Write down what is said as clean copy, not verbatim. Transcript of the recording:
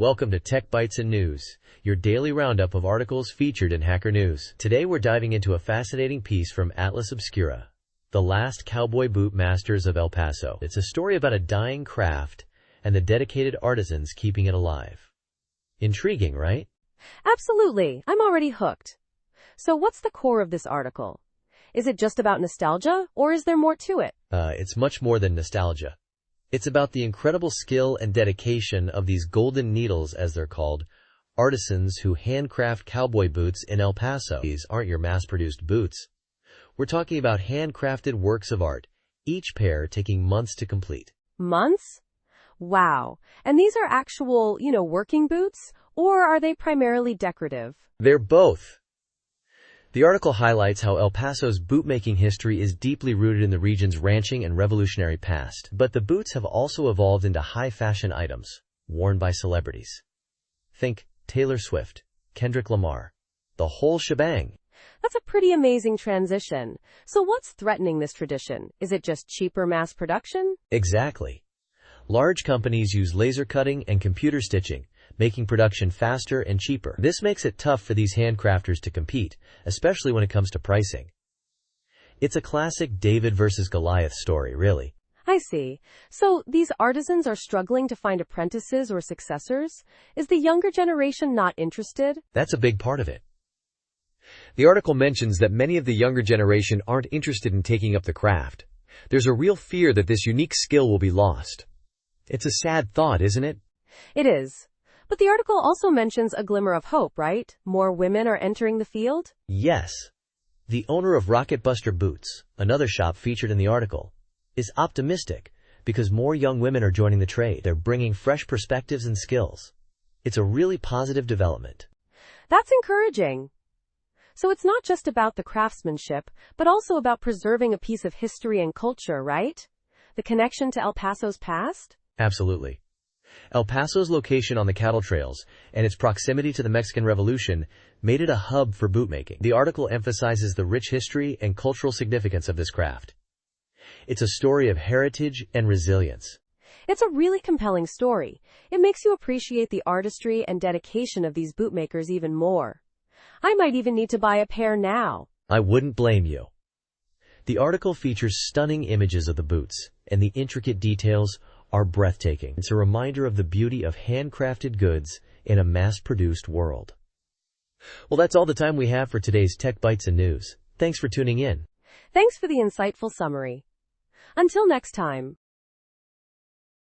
Welcome to Tech Bytes and News, your daily roundup of articles featured in Hacker News. Today we're diving into a fascinating piece from Atlas Obscura, The Last Cowboy Boot Masters of El Paso. It's a story about a dying craft and the dedicated artisans keeping it alive. Intriguing, right? Absolutely. I'm already hooked. So what's the core of this article? Is it just about nostalgia, or is there more to it? It's much more than nostalgia. It's about the incredible skill and dedication of these golden needles, as they're called, artisans who handcraft cowboy boots in El Paso. These aren't your mass-produced boots. We're talking about handcrafted works of art, each pair taking months to complete. Months? Wow. And these are actual, working boots? Or are they primarily decorative? They're both. The article highlights how El Paso's bootmaking history is deeply rooted in the region's ranching and revolutionary past, but the boots have also evolved into high-fashion items, worn by celebrities. Think Taylor Swift, Kendrick Lamar, the whole shebang. That's a pretty amazing transition. So what's threatening this tradition? Is it just cheaper mass production? Exactly. Large companies use laser cutting and computer stitching, making production faster and cheaper. This makes it tough for these handcrafters to compete, especially when it comes to pricing. It's a classic David versus Goliath story, really. I see. So these artisans are struggling to find apprentices or successors? Is the younger generation not interested? That's a big part of it. The article mentions that many of the younger generation aren't interested in taking up the craft. There's a real fear that this unique skill will be lost. It's a sad thought, isn't it? It is. But the article also mentions a glimmer of hope, right? More women are entering the field? Yes. The owner of Rocket Buster Boots, another shop featured in the article, is optimistic because more young women are joining the trade. They're bringing fresh perspectives and skills. It's a really positive development. That's encouraging. So it's not just about the craftsmanship, but also about preserving a piece of history and culture, right? The connection to El Paso's past? Absolutely. El Paso's location on the cattle trails and its proximity to the Mexican Revolution made it a hub for bootmaking. The article emphasizes the rich history and cultural significance of this craft. It's a story of heritage and resilience. It's a really compelling story. It makes you appreciate the artistry and dedication of these bootmakers even more. I might even need to buy a pair now. I wouldn't blame you. The article features stunning images of the boots, and the intricate details are breathtaking. It's a reminder of the beauty of handcrafted goods in a mass-produced world. Well, that's all the time we have for today's Tech Bytes and News. Thanks for tuning in. Thanks for the insightful summary. Until next time.